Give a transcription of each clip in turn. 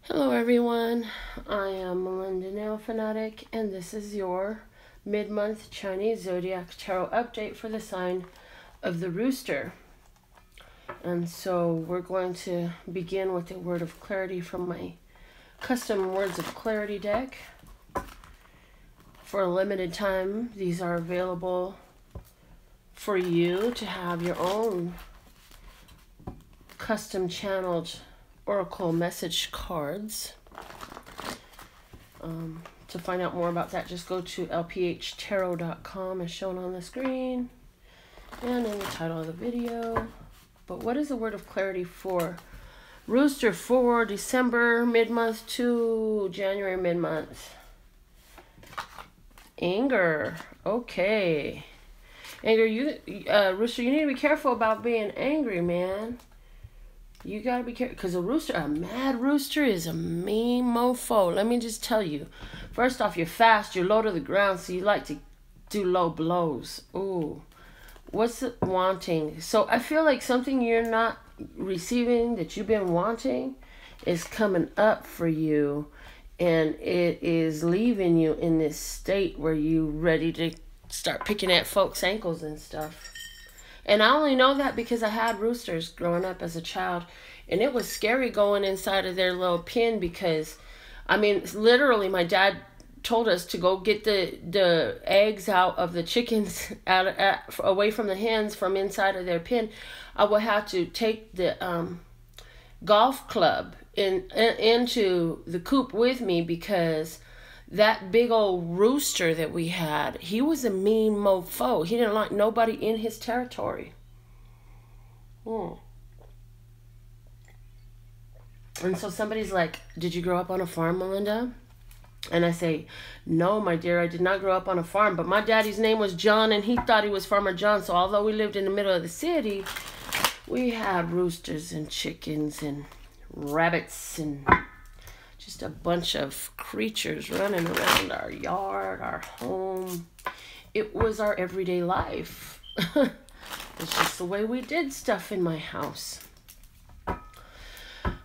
Hello everyone, I am Melinda NailFanatic and this is your mid-month Chinese Zodiac Tarot update for the sign of the Rooster. And so we're going to begin with a word of clarity from my custom Words of Clarity deck. For a limited time, these are available for you to have your own custom channeled Oracle message cards. To find out more about that, just go to lphtarot.com as shown on the screen and in the title of the video. But what is the word of clarity for Rooster for December mid-month to January mid-month? Anger. Okay. Anger, Rooster, you need to be careful about being angry, man. You gotta be careful, because a mad rooster is a mean mofo. Let me just tell you. First off, you're fast, you're low to the ground, so you like to do low blows. Ooh. What's it wanting? So I feel like something you're not receiving that you've been wanting is coming up for you, and it is leaving you in this state where you're ready to start picking at folks' ankles and stuff. And I only know that because I had roosters growing up as a child. And it was scary going inside of their little pen because, I mean, literally my dad told us to go get the eggs out of the chickens away from the hens from inside of their pen. I would have to take the golf club into the coop with me because that big old rooster that we had, he was a mean mofo. He didn't like nobody in his territory. And so somebody's like, did you grow up on a farm, Melinda? And I say, no, my dear, I did not grow up on a farm. But my daddy's name was John, and he thought he was Farmer John. So although we lived in the middle of the city, we had roosters and chickens and rabbits and just a bunch of creatures running around our yard, our home. It was our everyday life. It's just the way we did stuff in my house.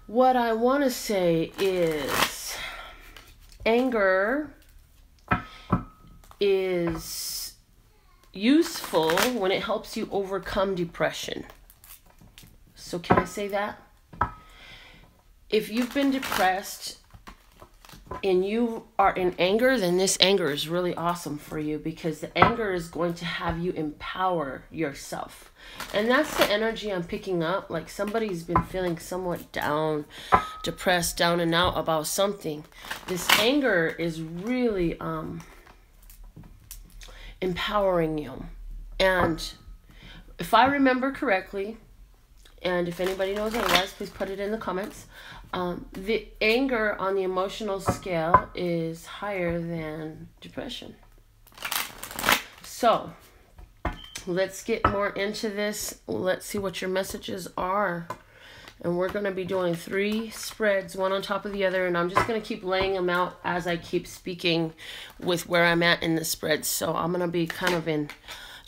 What I want to say is anger is useful when it helps you overcome depression. So can I say that? If you've been depressed and you are in anger, then this anger is really awesome for you because the anger is going to have you empower yourself. And that's the energy I'm picking up. Like somebody's been feeling somewhat down, depressed, down and out about something. This anger is really empowering you. And if I remember correctly, and if anybody knows otherwise, please put it in the comments. The anger on the emotional scale is higher than depression. So, let's get more into this. Let's see what your messages are. And we're going to be doing 3 spreads, one on top of the other. And I'm just going to keep laying them out as I keep speaking with where I'm at in the spreads. So, I'm going to be kind of in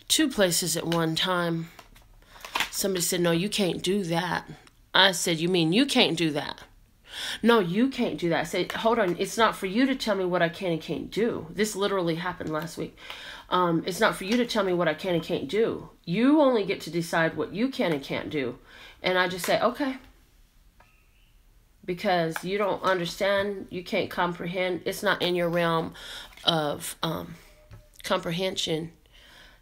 2 places at one time. Somebody said, no, you can't do that. I said, you mean you can't do that? No, you can't do that. I said, hold on. It's not for you to tell me what I can and can't do. This literally happened last week. It's not for you to tell me what I can and can't do. You only get to decide what you can and can't do. And I just say, okay. Because you don't understand. You can't comprehend. It's not in your realm of comprehension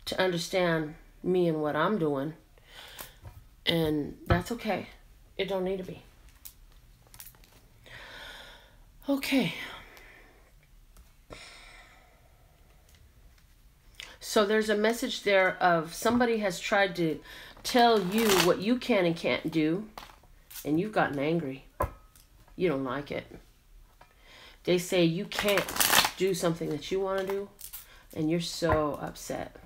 to understand me and what I'm doing. And that's okay. It don't need to be. Okay. So there's a message there of somebody has tried to tell you what you can and can't do, and you've gotten angry. You don't like it. They say you can't do something that you want to do, and you're so upset.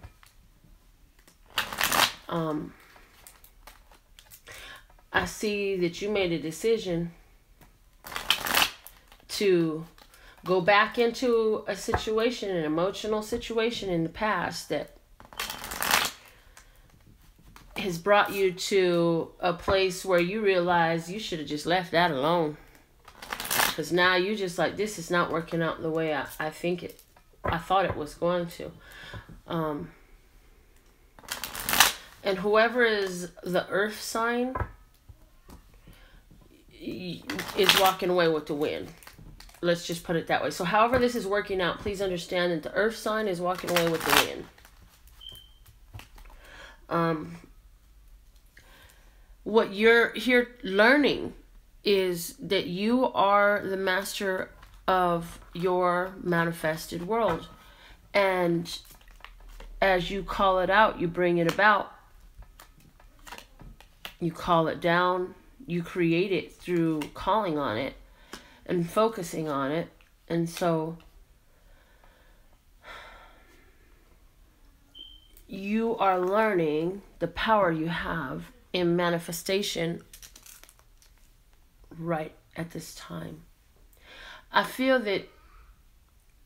I see that you made a decision to go back into a situation, an emotional situation in the past that has brought you to a place where you realize you should have just left that alone. Because now you just like, this is not working out the way I thought it was going to. And whoever is the earth sign is walking away with the win. Let's just put it that way. So however this is working out, please understand that the earth sign is walking away with the win. What you're here learning is that you are the master of your manifested world. And as you call it out, you bring it about. You call it down. You create it through calling on it and focusing on it. And so you are learning the power you have in manifestation right at this time. I feel that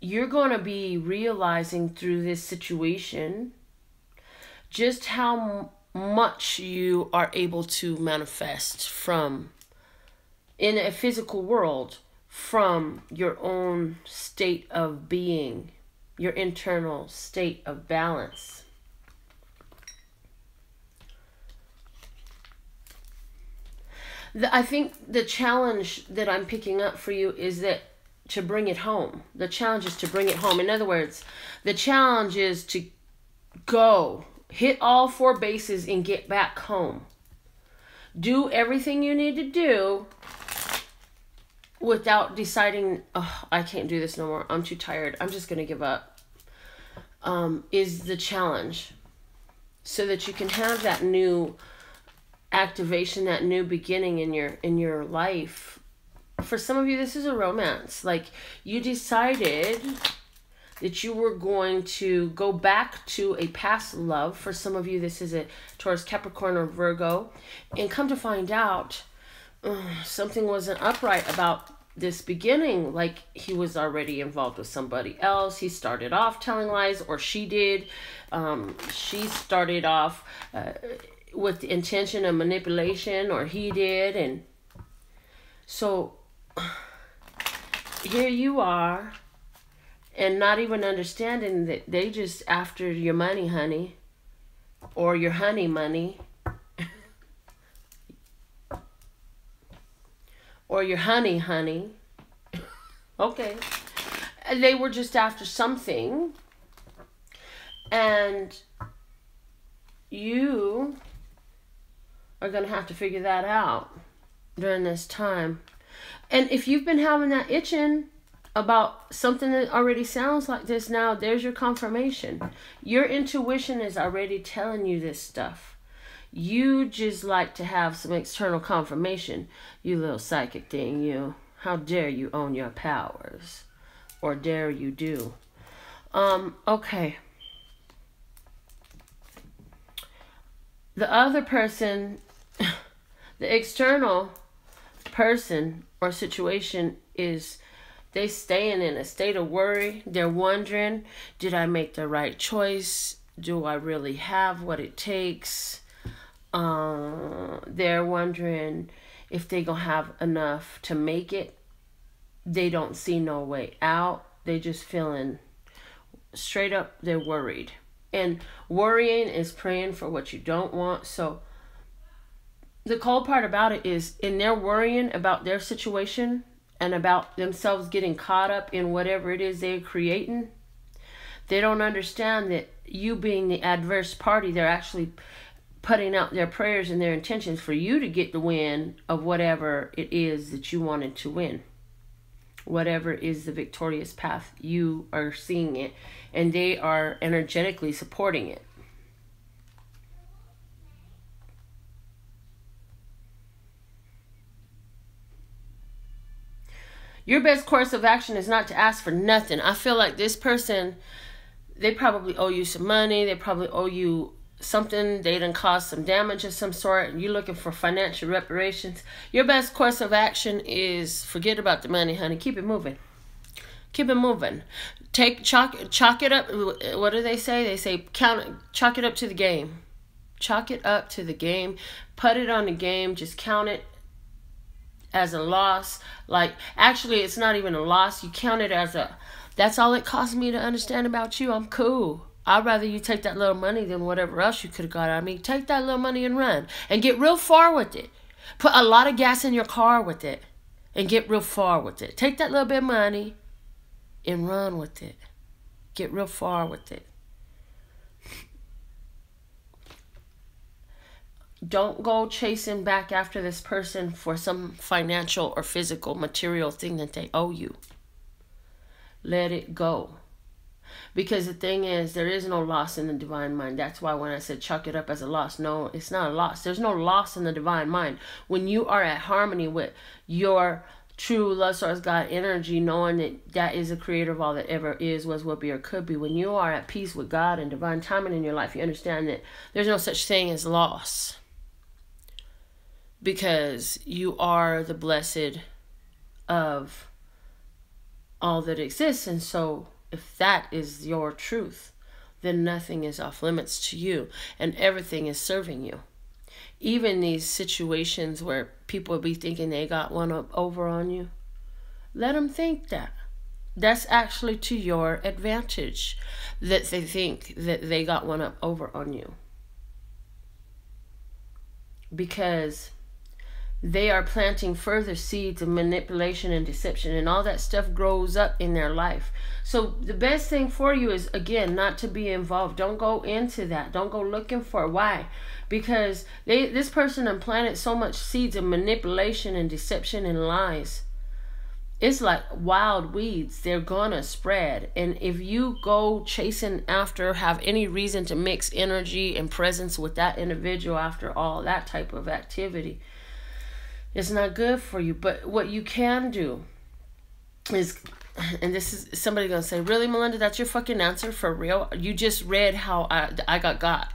you're going to be realizing through this situation just how much you are able to manifest from in a physical world from your own state of being, your internal state of balance. I think the challenge that I'm picking up for you is that to bring it home. The challenge is to bring it home. In other words, the challenge is to go, hit all 4 bases and get back home. Do everything you need to do without deciding, oh, I can't do this no more. I'm too tired. I'm just going to give up. Is the challenge. So that you can have that new activation, that new beginning in your life. For some of you, this is a romance. Like, you decided that you were going to go back to a past love. For some of you, this is a Taurus, Capricorn, or Virgo. And come to find out, something wasn't upright about this beginning. Like, he was already involved with somebody else. He started off telling lies, or she did. She started off with the intention of manipulation, or he did. And so here you are, and not even understanding that they just after your money, honey, or your honey money, or your honey. Okay. They were just after something, and you are going to have to figure that out during this time. And if you've been having that itching about something that already sounds like this, now there's your confirmation. Your intuition is already telling you this stuff. You just like to have some external confirmation. You little psychic thing, you. How dare you own your powers? Or dare you do? Okay. The other person, the external person or situation is they staying in a state of worry. They're wondering, did I make the right choice? Do I really have what it takes? They're wondering if they gonna have enough to make it. They don't see no way out. They just feeling straight up, they're worried. And worrying is praying for what you don't want. So the cold part about it is, in their worrying about their situation and about themselves getting caught up in whatever it is they're creating, they don't understand that you being the adverse party, they're actually putting out their prayers and their intentions for you to get the win of whatever it is that you wanted to win. Whatever is the victorious path, you are seeing it, and they are energetically supporting it. Your best course of action is not to ask for nothing. I feel like this person, they probably owe you some money. They probably owe you something. They done caused some damage of some sort, and you're looking for financial reparations. Your best course of action is forget about the money, honey. Keep it moving. Keep it moving. Chalk it up. What do they say? They say chalk it up to the game. Chalk it up to the game. Put it on the game. Just count it as a loss. Like, actually, it's not even a loss. You count it as a, that's all it cost me to understand about you. I'm cool. I'd rather you take that little money than whatever else you could have got out of me. Take that little money and run. And get real far with it. Put a lot of gas in your car with it. And get real far with it. Take that little bit of money and run with it. Get real far with it. Don't go chasing back after this person for some financial or physical material thing that they owe you. Let it go. Because the thing is, there is no loss in the divine mind. That's why when I said chalk it up as a loss, no, it's not a loss. There's no loss in the divine mind. When you are at harmony with your true love source God energy, knowing that that is the creator of all that ever is, was, will be, or could be. When you are at peace with God and divine timing in your life, you understand that there's no such thing as loss. Because you are the blessed of all that exists. And so if that is your truth, then nothing is off limits to you. And everything is serving you. Even these situations where people be thinking they got one up over on you, let them think that. That's actually to your advantage that they think that they got one up over on you. Because they are planting further seeds of manipulation and deception, and all that stuff grows up in their life. So the best thing for you is, again, not to be involved. Don't go into that. Don't go looking for it. Why? Because this person has planted so much seeds of manipulation and deception and lies. It's like wild weeds. They're gonna spread. And if you go chasing after, have any reason to mix energy and presence with that individual after all that type of activity, it's not good for you. But what you can do is, and this is somebody gonna say, really, Melinda, that's your fucking answer for real? You just read how I got.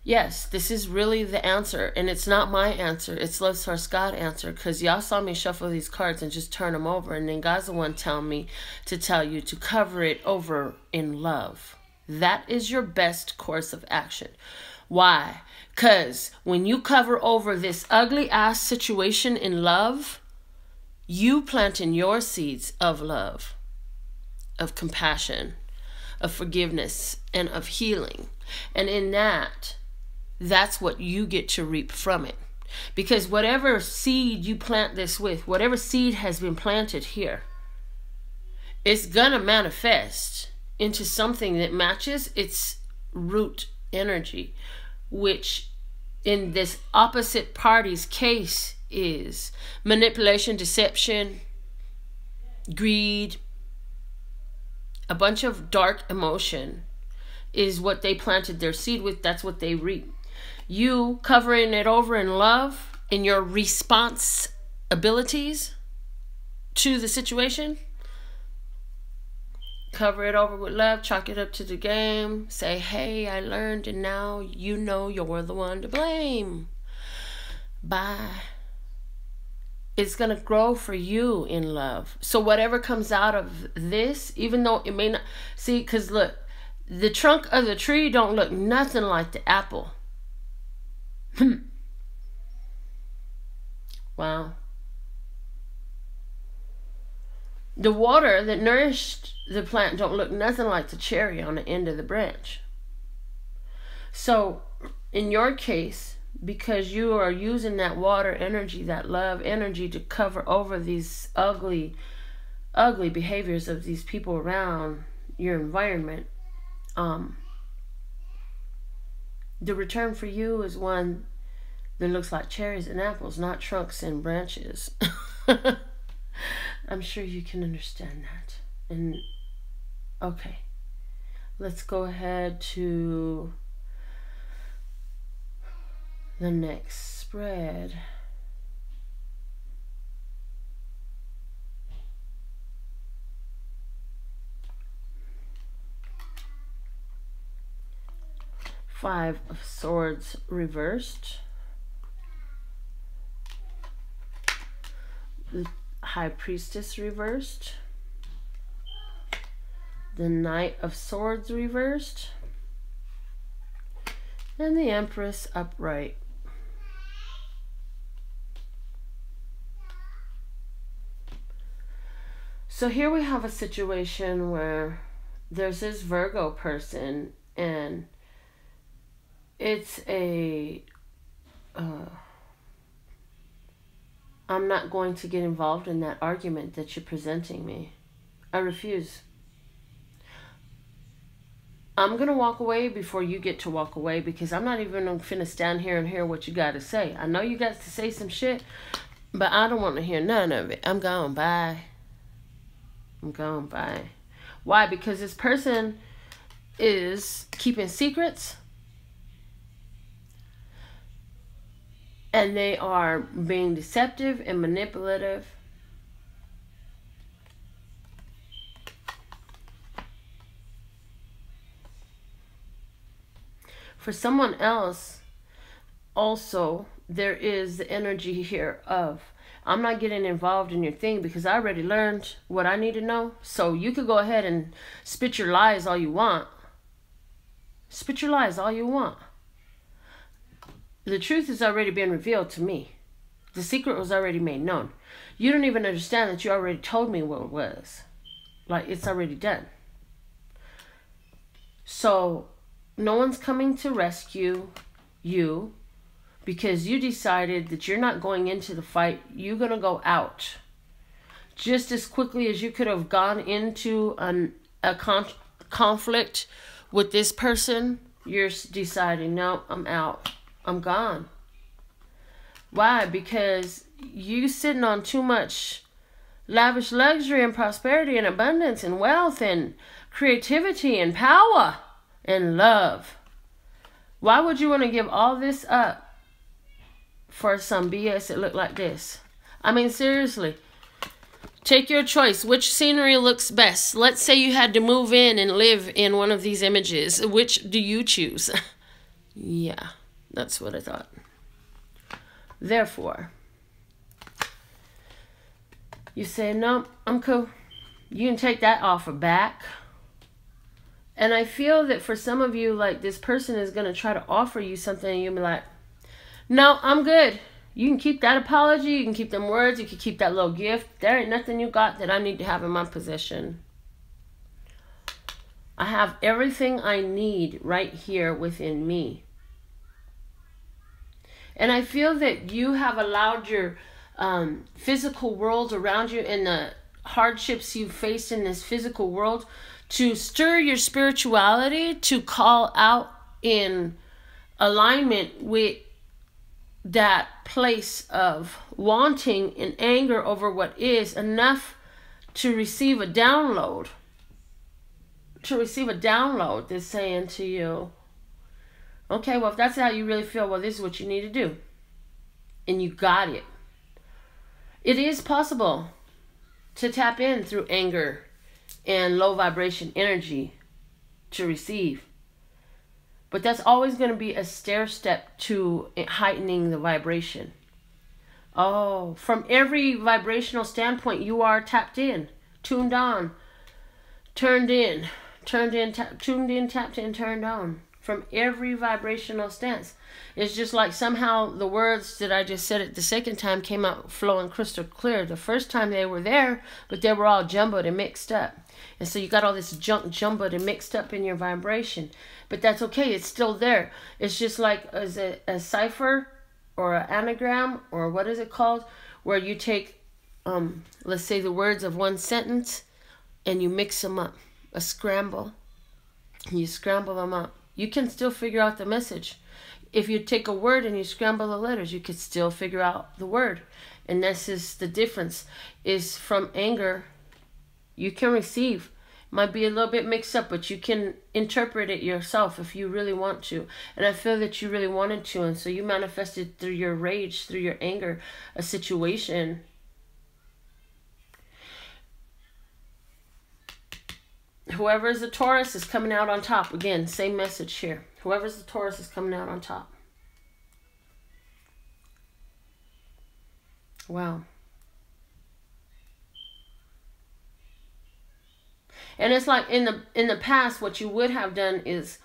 Yes, this is really the answer, and it's not my answer. It's Love Source God answer, because y'all saw me shuffle these cards and just turn them over, and then God's the one telling me to tell you to cover it over in love. That is your best course of action. Why? Because when you cover over this ugly ass situation in love, you planting your seeds of love, of compassion, of forgiveness, and of healing. And in that, that's what you get to reap from it. Because whatever seed you plant this with, whatever seed has been planted here, it's gonna manifest into something that matches its root energy, which in this opposite party's case is manipulation, deception, greed, a bunch of dark emotion is what they planted their seed with. That's what they reap. You covering it over in love, in your response abilities to the situation, cover it over with love, chalk it up to the game, say, hey, I learned, and now you know you're the one to blame. Bye. It's going to grow for you in love. So whatever comes out of this, even though it may not, see, because look, the trunk of the tree don't look nothing like the apple. Wow. The water that nourished the plant don't look nothing like the cherry on the end of the branch. So in your case, because you are using that water energy, that love energy, to cover over these ugly behaviors of these people around your environment, the return for you is one that looks like cherries and apples, not trunks and branches. I'm sure you can understand that. And okay, let's go ahead to the next spread. Five of Swords reversed. The High Priestess reversed. The Knight of Swords reversed. And the Empress upright. So here we have a situation where there's this Virgo person, and it's a I'm not going to get involved in that argument that you're presenting me. I refuse. I'm going to walk away before you get to walk away, because I'm not even finna stand here and hear what you got to say. I know you got to say some shit, but I don't want to hear none of it. I'm gone. Bye. I'm gone. Bye. Why? Because this person is keeping secrets, and they are being deceptive and manipulative. For someone else, also, there is the energy here of, I'm not getting involved in your thing because I already learned what I need to know. So you could go ahead and spit your lies all you want. Spit your lies all you want. The truth has already been revealed to me. The secret was already made known. You don't even understand that you already told me what it was. Like, it's already done. So no one's coming to rescue you because you decided that you're not going into the fight. You're going to go out. Just as quickly as you could have gone into a conflict with this person, you're deciding, no, I'm out. I'm gone. Why? Because you sitting on too much lavish luxury and prosperity and abundance and wealth and creativity and power and love. Why would you want to give all this up for some BS that look like this? I mean, seriously. Take your choice. Which scenery looks best? Let's say you had to move in and live in one of these images. Which do you choose? Yeah, that's what I thought. Therefore, you say, no, I'm cool. You can take that offer back. And I feel that for some of you, like, this person is going to try to offer you something and you'll be like, no, I'm good. You can keep that apology. You can keep them words. You can keep that little gift. There ain't nothing you got that I need to have in my possession. I have everything I need right here within me. And I feel that you have allowed your physical world around you and the hardships you faced in this physical world to stir your spirituality, to call out in alignment with that place of wanting and anger over what is, enough to receive a download. To receive a download that's saying to you, okay, well, if that's how you really feel, well, this is what you need to do. And you got it. It is possible to tap in through anger and low vibration energy to receive. But that's always going to be a stair step to heightening the vibration. Oh, from every vibrational standpoint, you are tapped in, tuned on, turned in, tuned in, tapped in, turned on. From every vibrational stance. It's just like somehow the words that I just said it the second time came out flowing crystal clear. The first time they were there, but they were all jumbled and mixed up. And so you got all this junk jumbled and mixed up in your vibration. But that's okay. It's still there. It's just like a cipher or an anagram, or what is it called? Where you take, let's say, the words of one sentence and you mix them up. A scramble. You scramble them up. You can still figure out the message. If you take a word and you scramble the letters, you could still figure out the word. And this is the difference. Is from anger, you can receive. Might be a little bit mixed up, but you can interpret it yourself if you really want to. And I feel that you really wanted to. And so you manifested through your rage, through your anger, a situation. Whoever's the Taurus is coming out on top. Again, same message here. Whoever's the Taurus is coming out on top. Wow. And it's like in the past, what you would have done is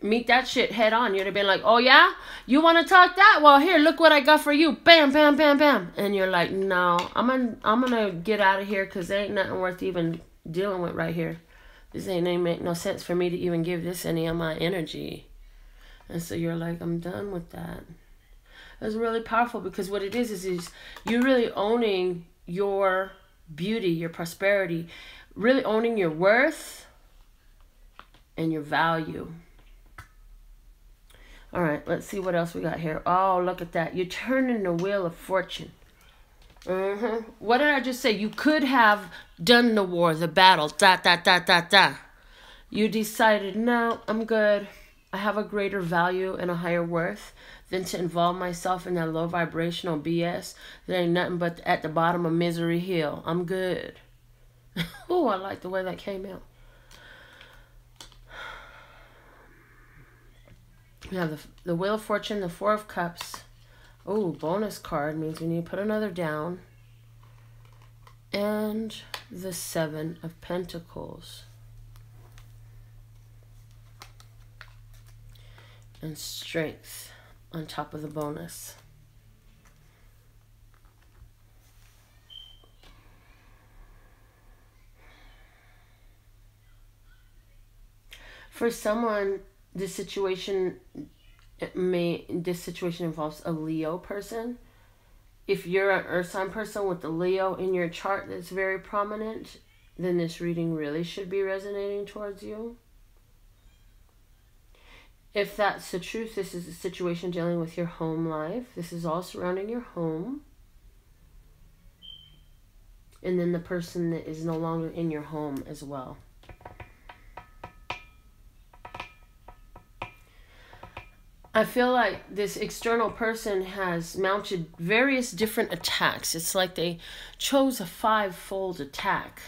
meet that shit head on. You'd have been like, oh yeah? You want to talk that? Well, here, look what I got for you. Bam, bam, bam, bam. And you're like, no, I'm gonna get out of here because there ain't nothing worth even dealing with right here. This ain't make no sense for me to even give this any of my energy. And so you're like, I'm done with that. It's really powerful because what it is you're really owning your beauty, your prosperity, really owning your worth and your value. All right, let's see what else we got here. Oh, look at that. You're turning the wheel of fortune. What did I just say? You could have done the war, the battle, You decided, no, I'm good. I have a greater value and a higher worth than to involve myself in that low vibrational BS. There ain't nothing but at the bottom of Misery Hill. I'm good. Oh, I like the way that came out. We have the Wheel of Fortune, the Four of Cups. Oh, bonus card means we need to put another down. And the Seven of Pentacles. And Strength on top of the bonus. For someone, this situation involves a Leo person. If you're an Earth sign person with the Leo in your chart that's very prominent, then this reading really should be resonating towards you. If that's the truth, this is a situation dealing with your home life. This is all surrounding your home. And then the person that is no longer in your home as well. I feel like this external person has mounted various different attacks. It's like they chose a five-fold attack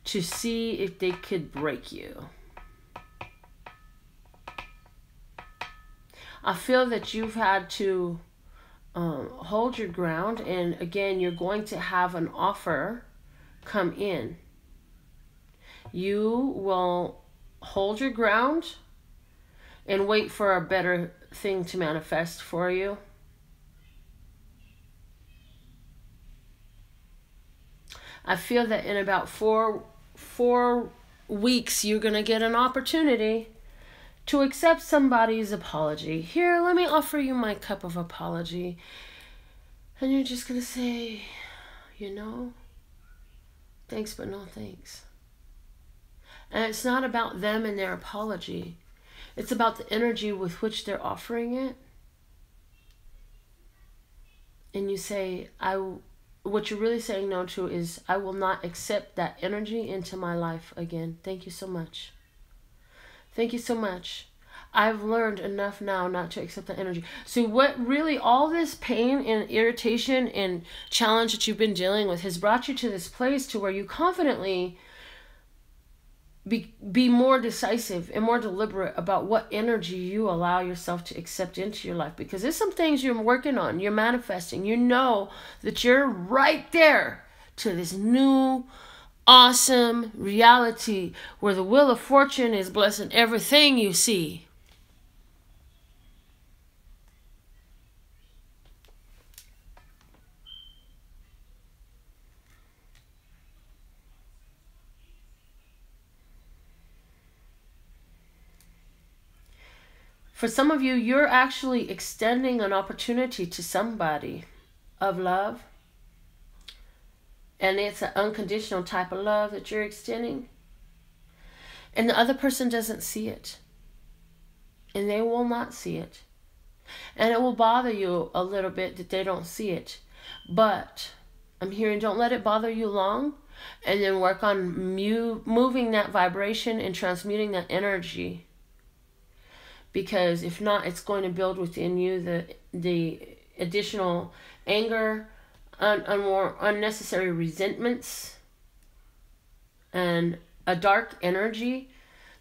to see if they could break you. I feel that you've had to hold your ground, and again, you're going to have an offer come in. You will hold your ground and wait for a better thing to manifest for you. I feel that in about four weeks, you're going to get an opportunity to accept somebody's apology. Here, let me offer you my cup of apology. And you're just going to say, you know, thanks, but no thanks. And it's not about them and their apology. It's about the energy with which they're offering it. And you say, what you're really saying no to is, I will not accept that energy into my life again. Thank you so much. Thank you so much. I've learned enough now not to accept that energy. So what really, all this pain and irritation and challenge that you've been dealing with has brought you to this place to where you confidently be more decisive and more deliberate about what energy you allow yourself to accept into your life. Because there's some things you're working on, you're manifesting. You know that you're right there to this new, awesome reality where the Wheel of Fortune is blessing everything you see. For some of you, you're actually extending an opportunity to somebody of love. And it's an unconditional type of love that you're extending. And the other person doesn't see it. And they will not see it. And it will bother you a little bit that they don't see it. But I'm hearing, don't let it bother you long. And then work on moving that vibration and transmuting that energy. Because if not, it's going to build within you the additional anger, more unnecessary resentments, and a dark energy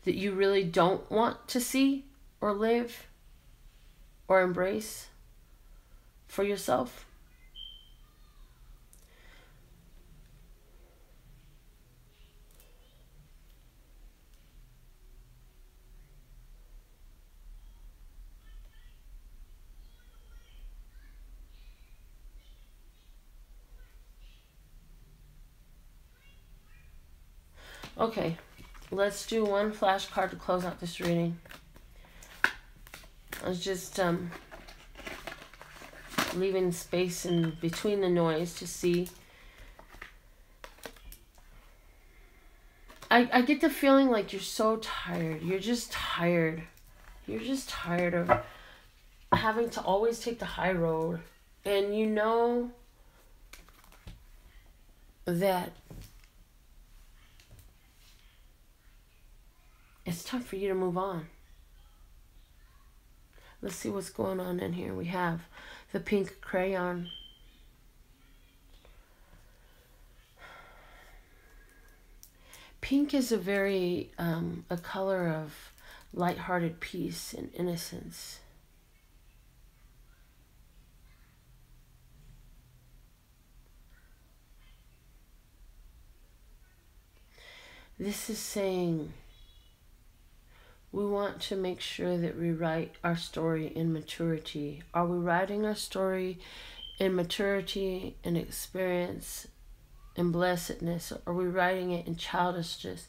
that you really don't want to see or live or embrace for yourself. Okay, let's do one flashcard to close out this reading. I was just leaving space in between the noise to see. I get the feeling like you're so tired. You're just tired. You're just tired of having to always take the high road. And you know that it's time for you to move on. Let's see what's going on in here. We have the pink crayon. Pink is a very, a color of lighthearted peace and innocence. This is saying we want to make sure that we write our story in maturity. Are we writing our story in maturity and experience and blessedness? Or are we writing it in childishness,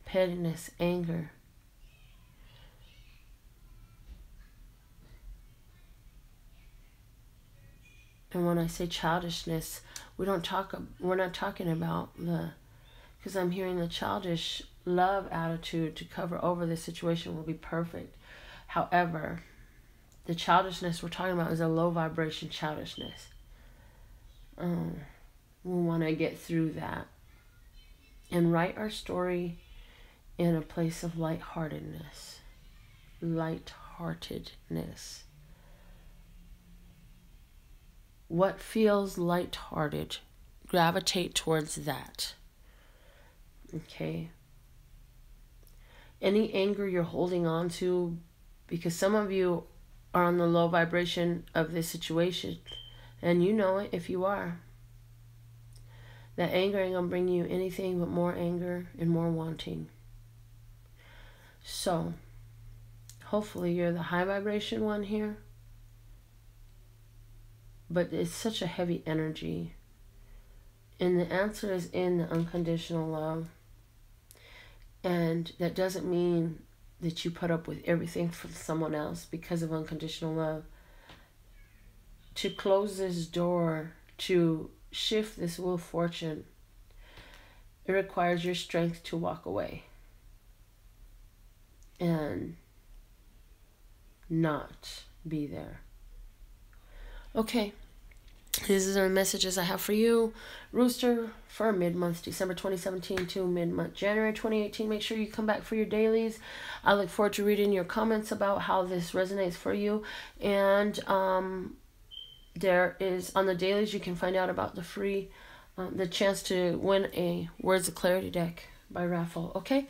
pettiness, anger? And when I say childishness, we're not talking about because I'm hearing the childish love attitude to cover over the situation will be perfect. However, the childishness we're talking about is a low vibration childishness. We want to get through that and write our story in a place of lightheartedness. Lightheartedness. What feels lighthearted? Gravitate towards that. Okay. Any anger you're holding on to, because some of you are on the low vibration of this situation, and you know it if you are. That anger ain't gonna bring you anything but more anger and more wanting. So, hopefully you're the high vibration one here. But it's such a heavy energy. And the answer is in the unconditional love. And that doesn't mean that you put up with everything for someone else because of unconditional love. To close this door, to shift this wheel of fortune, it requires your strength to walk away and not be there. Okay, these are the messages I have for you. Rooster, for mid-month December 2017 to mid-month January 2018. Make sure you come back for your dailies. I look forward to reading your comments about how this resonates for you. And there is, on the dailies, you can find out about the free, the chance to win a Words of Clarity deck by raffle. Okay?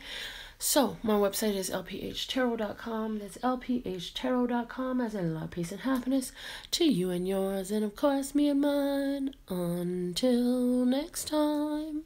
So, my website is lphtarot.com. That's lphtarot.com. As I love, peace, and happiness to you and yours, and of course, me and mine. Until next time.